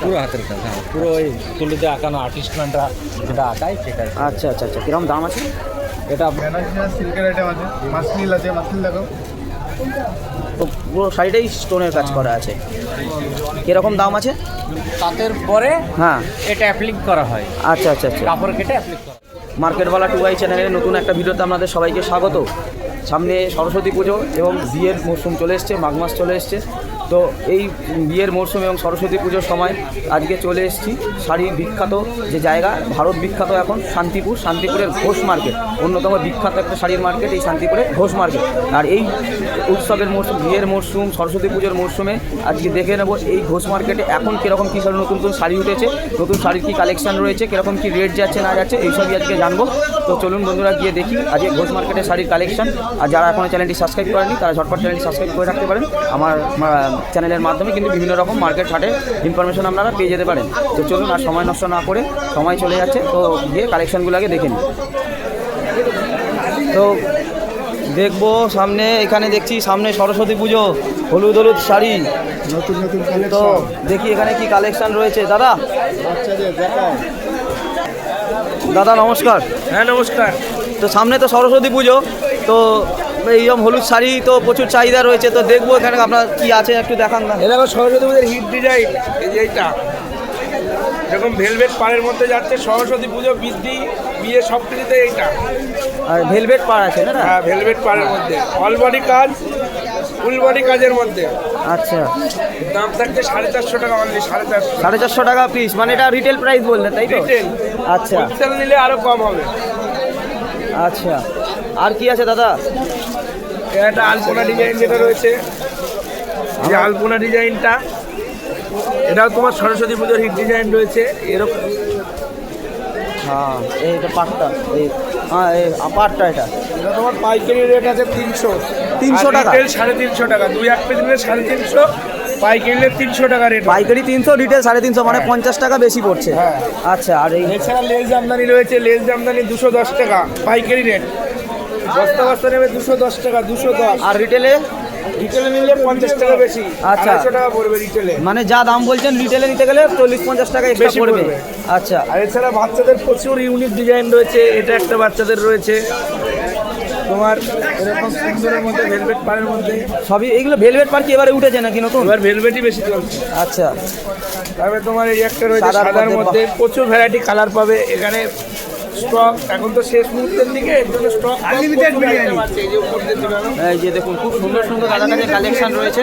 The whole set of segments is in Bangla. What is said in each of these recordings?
পুরো হাতের কাজ, হ্যাঁ, পুরো ওই তুলিতে আঁকানো আর্টিস্টম্যানরা যেটা আঁকায় সেটা। আচ্ছা আচ্ছা আচ্ছা, কিরকম দাম আছে এটা সিল্কের আইটেম আছে, মাসলিল আছে, মাসলিল দেখো। তো পুরো সাইডেই স্টোনের কাজ করা আছে, কিরকম দাম আছে? তাঁতের পরে হ্যাঁ, এটা অ্যাপ্লিক করা হয়, আচ্ছা আচ্ছা আচ্ছা। কাপড় কেটে অ্যাপ্লিক করা হয়। মার্কেটওয়ালা 2i চ্যানেলের নতুন একটা ভিডিওতে আপনাদের সবাইকে স্বাগত। সামনে সরস্বতী পুজো এবং বিয়ের মরশুম চলে এসছে, মাঘ মাস চলে এসছে। তো এই বিয়ের মরশুম এবং সরস্বতী পুজোর সময় আজকে চলে এসেছি শাড়ির বিখ্যাত যে জায়গা, ভারত বিখ্যাত এখন শান্তিপুর, শান্তিপুরের ঘোষ মার্কেট, অন্যতম বিখ্যাত একটা শাড়ির মার্কেট এই শান্তিপুরের ঘোষ মার্কেট। আর এই উৎসবের মরশুম, বিয়ের মরশুম, সরস্বতী পুজোর মরশুমে আজকে দেখে নেব এই ঘোষ মার্কেটে এখন কীরকম কী সব নতুন নতুন শাড়ি উঠেছে, নতুন শাড়ির কী কালেকশান রয়েছে, কীরকম কী রেট যাচ্ছে না যাচ্ছে, এইসবই আজকে জানবো। তো চলুন বন্ধুরা গিয়ে দেখি আজকে ঘোষ মার্কেটের শাড়ির কালেকশান। আর যারা এখনও চ্যানেলটি সাবস্ক্রাইব করেনি তারা ঝটপট চ্যানেলটি সাবস্ক্রাইব করে রাখতে পারেন। আমার চ্যানেলের মাধ্যমে কিন্তু বিভিন্ন রকম মার্কেট হাটে ইনফরমেশন আপনারা পেয়ে যেতে পারেন। তো চলুন আর সময় নষ্ট না করে, সময় চলে যাচ্ছে, তো গিয়ে কালেকশানগুলো আগে দেখে নিন। তো দেখবো সামনে, এখানে দেখছি সামনে সরস্বতী পুজো, হলুদ হলুদ শাড়ি নতুন নতুন তো কালেকশন দেখি এখানে কি কালেকশান রয়েছে। দাদা, বাচ্চাদের দেখাও। দাদা নমস্কার। হ্যাঁ নমস্কার। তো সামনে তো সরস্বতী পুজো, তো এইরকম হলুদ শাড়ি তো প্রচুর চাহিদা রয়েছে, তো দেখবো এখানে আপনার কি আছে একটু দেখান না। এটা দেখো সরস্বতী পুজোর হিট ডিজাইন, এই যে এইটা এরকম ভেলভেট পাড়ের মধ্যে যাচ্ছে, সরস্বতী পুজো, বৃদ্ধি, বিয়ে সব কিছুতে এইটা। আর ভেলভেট পাড় আছে না? হ্যাঁ, ভেলভেট পাড়ের মধ্যে অল বডি কাজ, ফুল বডি কাজের মধ্যে। আচ্ছা, দাম থাকছে 450 টাকা, অনলি 450। 450 টাকা পিস, মানে এটা রিটেল প্রাইস বললেন তাই তো? রিটেল। আচ্ছা হোলসেল নিলে আরো কম হবে। আচ্ছা, আর কি আছে দাদা? এটা আলপনা ডিজাইন যেটা রয়েছে, যে আলপনা ডিজাইনটা, এটাও তোমার সরস্বতী পুজোর হিট ডিজাইন রয়েছে এরকম। হ্যাঁ, এইটা পাটটা, এই হ্যাঁ এই পাটটা, এটা এটা তোমার পাইকারি রেট আছে 300 টাকা, রিটেল 350 টাকা। 2-1 পিস নিলে 350, পাইকারি নিলে 300 টাকা রেট। পাইকারি 300, রিটেল 350, মানে 50 টাকা বেশি পড়ছে। হ্যাঁ। আচ্ছা, আর এই এছাড়া লেস জামদানি রয়েছে, লেস জামদানি 210 টাকা পাইকারি রেট, বস্তা বস্তা নেবে 210 টাকা, 210। আর রিটেলে? রিটেলে নিলে 50 টাকা বেশি, আচ্ছা। 250 টাকা পড়বে রিটেলে। মানে যা দাম বলছেন রিটেলে নিতে গেলে 40-50 টাকা এক্সট্রা বেশি পড়বে। পড়বে। আচ্ছা, আর এছাড়া বাচ্চাদের প্রচুর ইউনিক ডিজাইন রয়েছে, এটা একটা বাচ্চাদের রয়েছে তোমার এরকম সুন্দরের মধ্যে, ভেলভেট পাড়ের মধ্যে। সবই এগুলো ভেলভেট পার কি এবারে উঠেছে নাকি নতুন? এবার ভেলভেটই বেশি চলছে। আচ্ছা, তারপরে তোমার এই একটা রয়েছে সাদার সাদার মধ্যে, মধ্যে, প্রচুর ভ্যারাইটি কালার পাবে এখানে। স্টক এখন তো শেষ মুহূর্তের দিকে, এর জন্য স্টক আনলিমিটেড বিরিয়ানি আছে। এই যে উপর দিয়ে দিলাম, এই যে দেখুন খুব সুন্দর সুন্দর দাদার কাছে কালেকশন রয়েছে।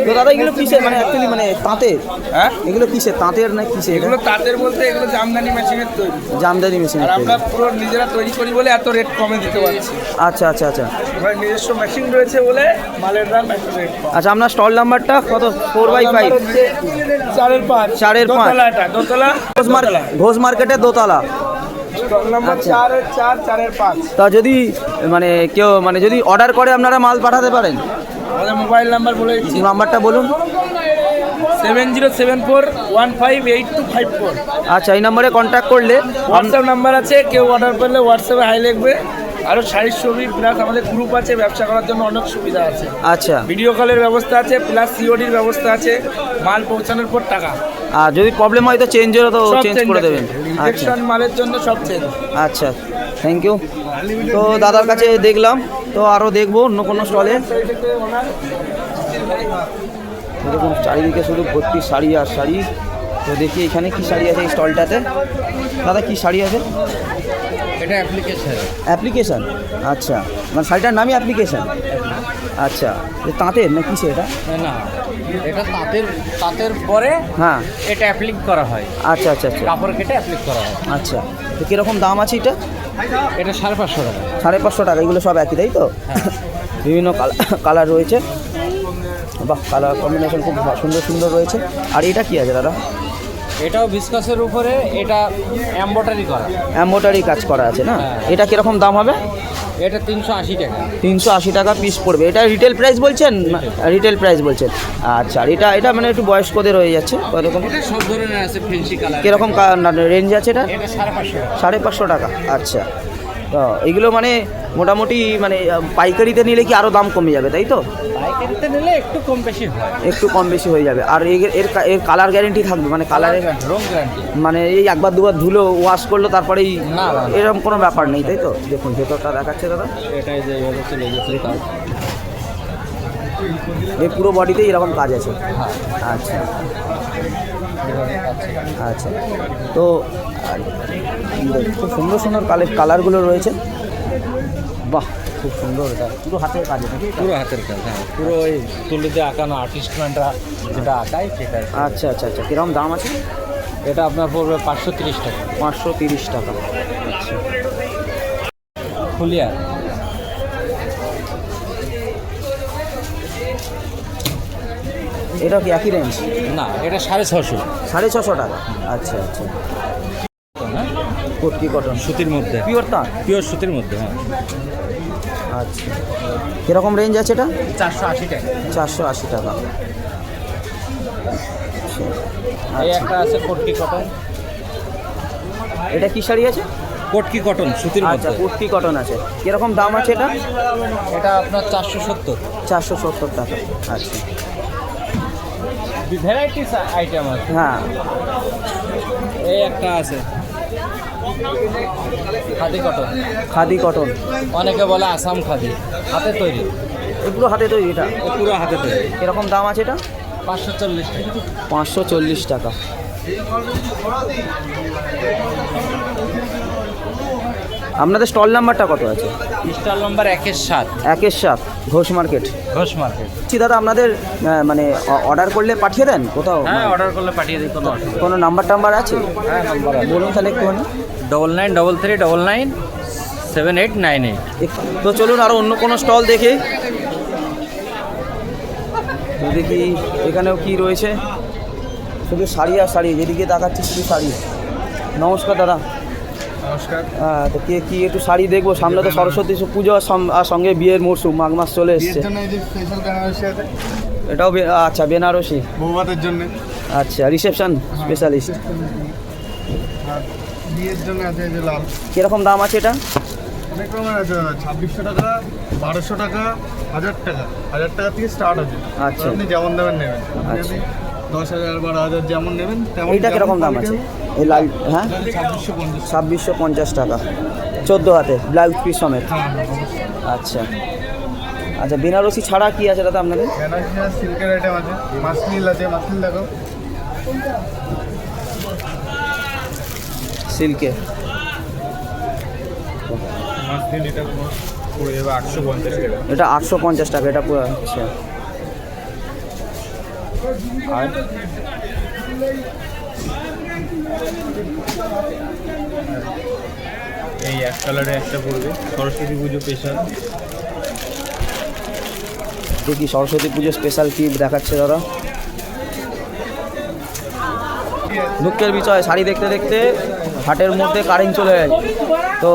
তো দাদা এগুলো কিসের, মানে অ্যাকচুয়ালি মানে তাঁতের? হ্যাঁ, এগুলো কিসের, তাঁতের না কিসের? এগুলো তাঁতের বলতে এগুলো জামদানি মেশিনের তৈরি, জামদানি মেশিন। আর আমরা পুরো নিজেরা তৈরি করি বলে এত রেট কমে দিতে পারছি। আচ্ছা আচ্ছা আচ্ছা এবার নিজস্ব মেশিন রয়েছে বলে মালের দাম এত রেট কম। আচ্ছা, আপনার স্টল নাম্বারটা কত? 4/5, 4/5, 4/5 দোতলা, এটা দোতলা, ঘোষ মার্কেটের দোতলা। Stall number 4/4, 4/5। তা যদি মানে কেউ মানে যদি অর্ডার করে আপনারা মাল পাঠাতে পারেন? আমাদের মোবাইল নাম্বার বলে দিচ্ছি, নাম্বারটা বলুন। 7074158254। আচ্ছা, এই নম্বরে কন্ট্যাক্ট করলে হোয়াটসঅ্যাপ নাম্বার আছে, কেউ অর্ডার করলে হোয়াটসঅ্যাপে হাই লিখবে। আরও শাড়ির ছবি প্লাস আমাদের গ্রুপ আছে, ব্যবসা করার জন্য অনেক সুবিধা আছে। আচ্ছা, ভিডিও কলের ব্যবস্থা আছে, প্লাস সিওডির ব্যবস্থা আছে, মাল পৌঁছানোর পর টাকা। আর যদি প্রবলেম হয় তো চেঞ্জেরও তো চেঞ্জ করে দেবেন? আচ্ছা রিজেকশন মালের জন্য সব চেঞ্জ। আচ্ছা, থ্যাংক ইউ। তো দাদার কাছে দেখলাম, তো আরও দেখবো অন্য কোনো স্টলে। দেখুন চারিদিকে শুধু ভর্তি শাড়ি আর শাড়ি। তো দেখি এখানে কি শাড়ি আছে এই স্টলটাতে। দাদা কি শাড়ি আছে? এটা অ্যাপ্লিকেশন। অ্যাপ্লিকেশন? আচ্ছা, মানে শাড়িটার নামই অ্যাপ্লিকেশন। আচ্ছা, তাঁতের না কিসে এটা? না, এটা তাঁতের পরে হ্যাঁ, এটা অ্যাপ্লিক করা হয়, আচ্ছা আচ্ছা আচ্ছা কাপড় কেটে অ্যাপ্লিক করা হয়। আচ্ছা, তো কীরকম দাম আছে এটা? এটা 550 টাকা। 550 টাকা। এগুলো সব একই তাই তো? বিভিন্ন কালার রয়েছে। বাহ, কালার কম্বিনেশন খুব সুন্দর সুন্দর রয়েছে। আর এটা কি আছে দাদা? এটাও বিস্কাসের উপরে, এটা এমব্রয়ডারি করা, এমব্রয়ডারি কাজ করা আছে না? হ্যাঁ। এটা কীরকম দাম হবে? এটা 380 টাকা। 380 টাকা পিস পড়বে। এটা রিটেল প্রাইস বলছেন? রিটেল প্রাইস বলছেন। আচ্ছা, আর এটা মানে একটু বয়স্কদের হয়ে যাচ্ছে কীরকম? এটা সব ধরনের আছে, ফেন্সি কালার। কীরকম রেঞ্জ আছে এটা? এটা 550 টাকা। 550 টাকা। আচ্ছা, তো এগুলো মানে মোটামুটি মানে পাইকারিতে নিলে কি আরও দাম কমে যাবে তাই তো? পাইকারিতে নিলে একটু কম বেশি হয়। একটু কম বেশি হয়ে যাবে। আর এর কালার গ্যারেন্টি থাকবে, মানে কালারের রং গ্যারান্টি? মানে এই একবার দুবার ধুলো ওয়াশ করলো তারপরেই না, না, না। এরকম কোনো ব্যাপার নেই তাই তো? দেখুন ভেতরটা দেখাচ্ছে দাদা, এটাই যে এইভাবে চলে গেছে কাজ। এই পুরো বডিতেই এরকম কাজ আছে। হ্যাঁ, আচ্ছা এইভাবে কাজ ছিল। আচ্ছা, তো খুব সুন্দর সুন্দর কালারগুলো রয়েছে। বাহ, খুব সুন্দর। এটা পুরো হাতের কাজ নাকি? পুরো হাতের কাজ, হ্যাঁ, পুরো ওই তুলিতে আঁকানো আর্টিস্টম্যানরা যেটা আঁকায় সেটা। আচ্ছা আচ্ছা আচ্ছা, কীরকম দাম আছে? এটা আপনার পড়বে 530 টাকা। 530 টাকা। আচ্ছা, ফুলিয়া এটা কি একই রেঞ্জ? না, এটা 650। 650 টাকা। আচ্ছা আচ্ছা, না, কটকি কটন সুতির মধ্যে, পিওর তাঁত। পিওর সুতির মধ্যে, হ্যাঁ। আচ্ছা, কীরকম রেঞ্জ আছে এটা? 480 টাকা। 480 টাকা। আচ্ছা, এই একটা আছে কটকি কটন। এটা কি শাড়ি আছে? কটকি কটন সুতির আচ্ছা, মধ্যে। কুর্তি কটন আছে। কীরকম দাম আছে এটা? এটা আপনার 470। 470 টাকা। আচ্ছা, ভ্যারাইটিস আইটেম আছে। হ্যাঁ, এই একটা আছে খাদি কটন। খাদি কটন। অনেকে বলে আসাম খাদি, হাতে তৈরি। এগুলো হাতে তৈরি এটা? এ পুরো হাতে তৈরি। কীরকম দাম আছে এটা? 540 টাকা। 540 টাকা। আপনাদের স্টল নাম্বারটা কত আছে? Stall number 1-7, 1-7 Ghosh market. Ghosh market. দাদা আপনাদের মানে অর্ডার করলে পাঠিয়ে দেন কোথাও? হ্যাঁ, অর্ডার করলে পাঠিয়ে দিই, কোনো অসুবিধা কোনো নাম্বার টাম্বার আছে? হ্যাঁ, নাম্বার আছে। বলুন তাহলে একটুখানি। 9933997898। তো চলুন আরও অন্য কোনো স্টল দেখি। তো দেখি এখানেও কি রয়েছে। শুধু শাড়ি আর শাড়ি, যেদিকে তাকাচ্ছি শুধু শাড়ি। নমস্কার দাদা। নমস্কার। হ্যাঁ, তো কি একটু শাড়ি দেখবো? সামনে তো সরস্বতী পুজো আর সঙ্গে বিয়ের মরশুম, মাঘ মাস চলে বিয়ের এসছে। জন্য এই যে স্পেশাল বেনারসি আছে, এটাও আচ্ছা, বেনারসি। বৌভাতের জন্য। আচ্ছা, রিসেপশন স্পেশালিস্ট। আর বিয়ের জন্য আছে এই যে লাল। কীরকম দাম আছে এটা? অনেক রকমের আছে দাদা, 2600 টাকা, 1200 টাকা, 1000 টাকা। 1000 টাকা থেকে স্টার্ট আছে। আচ্ছা। আপনি যেমন নেবেন নেবেন। আপনি আচ্ছা। যদি 10,000 12,000 যেমন নেবেন তেমন। এইটা কীরকম দাম আছে? এই লাল, হ্যাঁ, 2650। 2650 টাকা। 14 হাতে ব্লাউজ পিস সমেত। হ্যাঁ, আচ্ছা আচ্ছা, বেনারসি ছাড়া কি আছে দাদা আপনাদের? বেনারসি আর সিল্কের আইটেম আছে, মাসলিল আছে, মাসলিল দেখো। সিল্কে মাসলিল এটা পড়ে যাবে 850 টাকা। এটা 850 টাকা। এটা পুরো আচ্ছা। আর এই এক কালারে একটা পড়বে, সরস্বতী পুজো স্পেশাল। দেখি সরস্বতী পুজো স্পেশাল কি দেখাচ্ছে দাদা। দুঃখের বিষয়, শাড়ি দেখতে দেখতে হাটের মধ্যে কারেন্ট চলে যায়। তো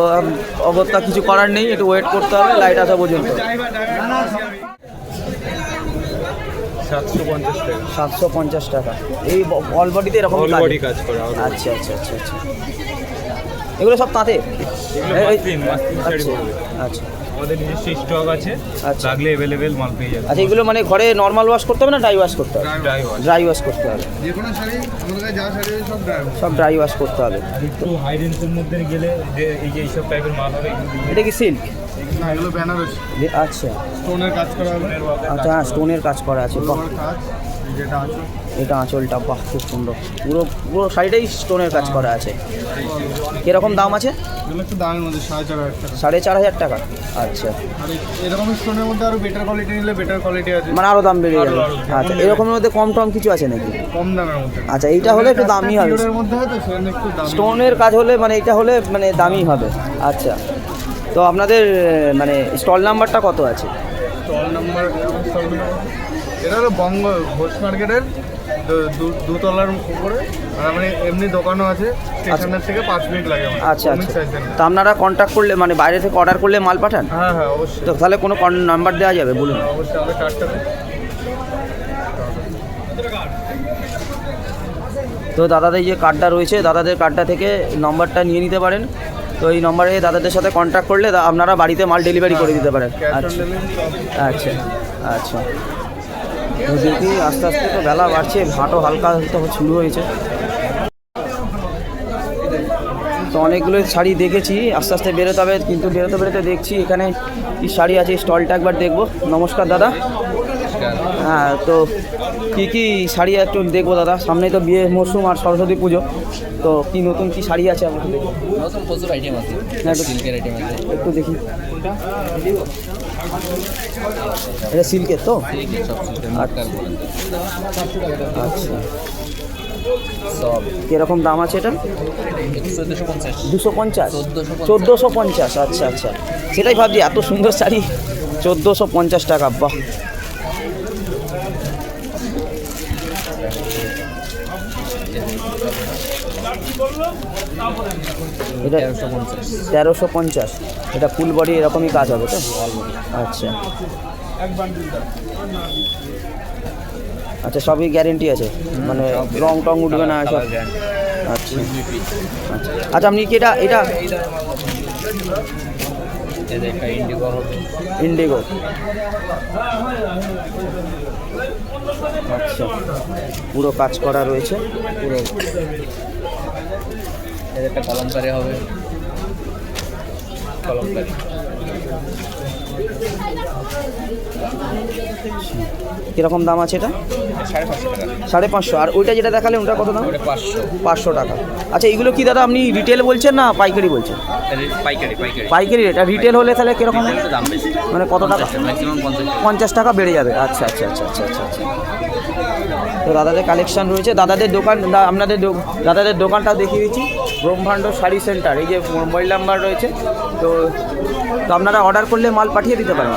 অবস্থা কিছু করার নেই, একটু ওয়েট করতে হবে লাইট আসা পর্যন্ত। 750 টাকা। 750 টাকা। এই অল বডিতে এরকম All কাজ? body কাজ করে, all body। আচ্ছা আচ্ছা আচ্ছা আচ্ছা, এগুলো সব তাঁতে? মাসলিন শাড়ি আচ্ছা পড়বে। আচ্ছা আমাদের নিজস্ব স্টক আছে, আচ্ছা। লাগলে অ্যাভেলেবেল মাল পেয়ে যাবে। আচ্ছা, এগুলো মানে ঘরে নর্মাল ওয়াশ করতে হবে না ড্রাই ওয়াশ করতে হবে? Dry wash. ড্রাই ওয়াশ করতে হবে। যে কোনো শাড়ি আমাদের কাছে যা শাড়ি আছে সব ড্রাই ওয়াশ। সব ড্রাই ওয়াশ করতে হবে। একটু হাই রেঞ্জের মধ্যে গেলে যে এই যে এইসব টাইপের মাল হবে এগুলো দিয়ে- এটা কি সিল্ক? না, এগুলো বেনারসি, আচ্ছা স্টোনের কাজ করা হবে। আচ্ছা, হ্যাঁ, স্টোনের কাজ করা আছে। বাহ, তোমার কাজ যেটা আছে এটা আঁচলটা বাহ খুব সুন্দর। পুরো পুরো শাড়িটাই স্টোনের কাজ করা আছে। কীরকম দাম আছে? এগুলো একটু দামের মধ্যে 4,500 টাকা। 4,500 টাকা। আচ্ছা, আর এরকম স্টোনের মধ্যে আরো বেটার কোয়ালিটি নিলে বেটার কোয়ালিটি আছে, মানে আরও দাম বেড়ে যাবে। আরো আচ্ছা, এরকমের মধ্যে কম টম কিছু আছে নাকি? কম দামের মধ্যে। আচ্ছা, এইটা হলে একটু দামি হবে। পিওরের মধ্যে হয় তো সেজন্য একটু দামি। স্টোনের কাজ হলে মানে এটা হলে মানে দামি হবে। আচ্ছা, তো আপনাদের মানে স্টল নাম্বারটা কত আছে? স্টল নাম্বার, এটা হলো বঙ্গ ঘোষ মার্কেটের দুতলার উপরে। আর মানে এমনি দোকানও আছে, স্টেশনের থেকে 5 মিনিট লাগে আমার। আচ্ছা Comic আচ্ছা, size এর না। তো আপনারা কন্ট্যাক্ট করলে মানে বাইরে থেকে অর্ডার করলে মাল পাঠান? হ্যাঁ হ্যাঁ, অবশ্যই তো তাহলে কোনো নাম্বার দেওয়া যাবে বলুন? অবশ্যই। আমাদের কার্ডটা তো দাদাদের যে কার্ডটা রয়েছে, দাদাদের কার্ডটা থেকে নম্বরটা নিয়ে নিতে পারেন। তো এই নম্বরে দাদাদের সাথে কন্ট্যাক্ট করলে আপনারা বাড়িতে মাল ডেলিভারি করে দিতে পারেন। ক্যাশ অন আচ্ছা ডেলিভারি। আচ্ছা আচ্ছা। তো দেখি আস্তে আস্তে তো বেলা বাড়ছে, ভাটও হালকা তো শুরু হয়েছে। তো অনেকগুলো শাড়ি দেখেছি, আস্তে আস্তে বেরোতে হবে, কিন্তু বেরোতে বেরোতে দেখছি এখানে কি শাড়ি আছে, স্টলটা একবার দেখবো। নমস্কার দাদা। হ্যাঁ, তো কি কি শাড়ি একটু দেখবো দাদা, সামনেই তো বিয়ে মরশুম আর সরস্বতী পুজো, তো কি নতুন কি শাড়ি আছে আমাকে দেখবো। নতুন প্রচুর আইটেম আছে, সিল্কের আইটেম আছে। একটু দেখি, এটা সিল্কের তো? সিল্কের সব সিল্কের মার্কার বলেন আচ্ছা, সব। কীরকম দাম আছে এটা? 1450 250 1450 1450। আচ্ছা আচ্ছা, সেটাই ভাবছি, এত সুন্দর শাড়ি 1450 টাকা। বাহ, এটা 1350। এটা ফুল বডি এরকমই কাজ হবে তো? আচ্ছা আচ্ছা, সবই গ্যারেন্টি আছে, মানে রং টং উঠবে না সব? আচ্ছা আচ্ছা আচ্ছা। আপনি কি এটা এটা একটা ইন্ডিগো হবে, ইন্ডিগো? আচ্ছা, পুরো কাজ করা রয়েছে পুরো। এর একটা কলমকারি হবে, কলমকারি। কীরকম দাম আছে এটা? 550 টাকা। 550। আর ওইটা যেটা দেখালেন ওটা কত দাম? ওটা 500। 500 টাকা। আচ্ছা, এইগুলো কি দাদা আপনি রিটেল বলছেন না পাইকারি বলছেন? পাইকারি পাইকারি পাইকারি রেট। আর রিটেল হলে তাহলে কীরকম হবে? দাম বেশি, মানে কত টাকা? ম্যাক্সিমাম 50 টাকা। 50 টাকা বেড়ে যাবে। আচ্ছা আচ্ছা আচ্ছা আচ্ছা আচ্ছা আচ্ছা। তো দাদাদের কালেকশান রয়েছে, দাদাদের দোকান, দাদাদের দোকানটাও দেখিয়ে দিচ্ছি, ব্রহ্মাণ্ড শাড়ি সেন্টার। এই যে মোবাইল নাম্বার রয়েছে, তো তো আপনারা অর্ডার করলে মাল পাঠিয়ে দিতে পারেন।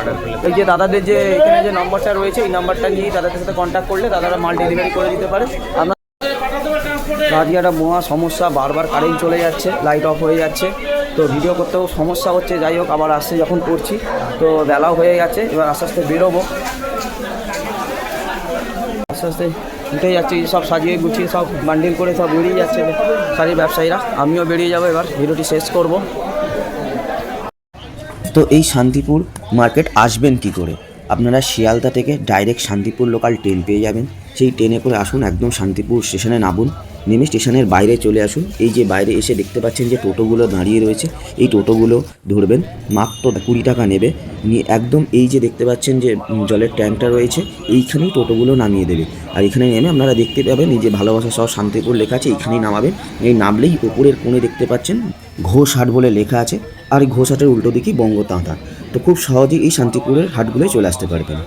এই যে দাদাদের যে এখানে যে নম্বরটা রয়েছে, এই নাম্বারটা নিয়েই দাদাদের সাথে কন্ট্যাক্ট করলে দাদারা মাল ডেলিভারি করে দিতে পারে। আপনার আজকে একটা মহা সমস্যা, বারবার কারেন্ট চলে যাচ্ছে, লাইট অফ হয়ে যাচ্ছে, তো ভিডিও করতেও সমস্যা হচ্ছে। যাই হোক, আবার আসছে যখন করছি, তো বেলাও হয়ে গেছে, এবার আস্তে আস্তে বেরোবো। আস্তে আস্তে উঠে যাচ্ছে, সব সাজিয়ে গুছিয়ে সব বান্ডিল করে সব বেরিয়ে যাচ্ছে শাড়ির ব্যবসায়ীরা। আমিও বেরিয়ে যাবো, এবার ভিডিওটি শেষ করব। তো এই শান্তিপুর মার্কেট আসবেন কি করে? আপনারা শিয়ালদা থেকে ডাইরেক্ট শান্তিপুর লোকাল ট্রেন পেয়ে যাবেন। সেই ট্রেনে করে আসুন, একদম শান্তিপুর স্টেশনে নামুন, নেমে স্টেশনের বাইরে চলে আসুন। এই যে বাইরে এসে দেখতে পাচ্ছেন যে টোটোগুলো দাঁড়িয়ে রয়েছে, এই টোটোগুলো ধরবেন, মাত্র 20 টাকা নেবে। নিয়ে একদম এই যে দেখতে পাচ্ছেন যে জলের ট্যাঙ্কটা রয়েছে, এইখানেই টোটোগুলো নামিয়ে দেবে। আর এখানে নেমে আপনারা দেখতে পাবেন এই যে ভালোবাসা সহ শান্তিপুর লেখা আছে, এইখানেই নামাবেন। এই নামলেই উপরের কোণে দেখতে পাচ্ছেন ঘোষ হাট বলে লেখা আছে, আর এই ঘোষ হাটের উল্টো দিকেই বঙ্গ তাঁতা। তো খুব সহজেই এই শান্তিপুরের হাটগুলোয় চলে আসতে পারবেন।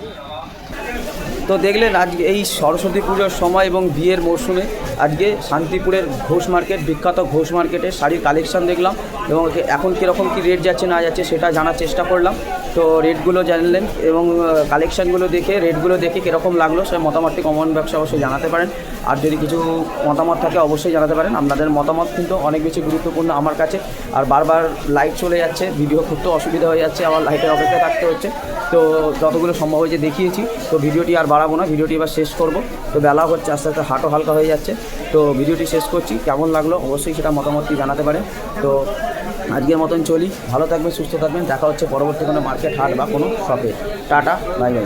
তো দেখলেন আজকে এই সরস্বতী পুজোর সময় এবং বিয়ের মরশুমে আজকে শান্তিপুরের ঘোষ মার্কেট, বিখ্যাত ঘোষ মার্কেটে শাড়ির কালেকশন দেখলাম, এবং এখন কীরকম কী রেট যাচ্ছে না যাচ্ছে সেটা জানার চেষ্টা করলাম। তো রেটগুলো জানলেন এবং কালেকশানগুলো দেখে রেটগুলো দেখে কীরকম লাগলো সে মতামতটি কমেন্ট বক্সে অবশ্যই জানাতে পারেন। আর যদি কিছু মতামত থাকে অবশ্যই জানাতে পারেন। আপনাদের মতামত কিন্তু অনেক বেশি গুরুত্বপূর্ণ আমার কাছে। আর বারবার লাইট চলে যাচ্ছে, ভিডিও করতে অসুবিধা হয়ে যাচ্ছে, আমার লাইটের অপেক্ষায় থাকতে হচ্ছে। তো যতগুলো সম্ভব হয়েছে দেখিয়েছি, তো ভিডিওটি আর বাড়াবো না, ভিডিওটি এবার শেষ করব। তো বেলা হচ্ছে, আস্তে আস্তে হাটও হালকা হয়ে যাচ্ছে, তো ভিডিওটি শেষ করছি। কেমন লাগলো অবশ্যই সেটা মতামতটি জানাতে পারেন। তো আজকের মতন চলি, ভালো থাকবেন, সুস্থ থাকবেন, দেখা হচ্ছে পরবর্তী কোনো মার্কেট, হাট বা কোনো শপে। Tata, bye bye.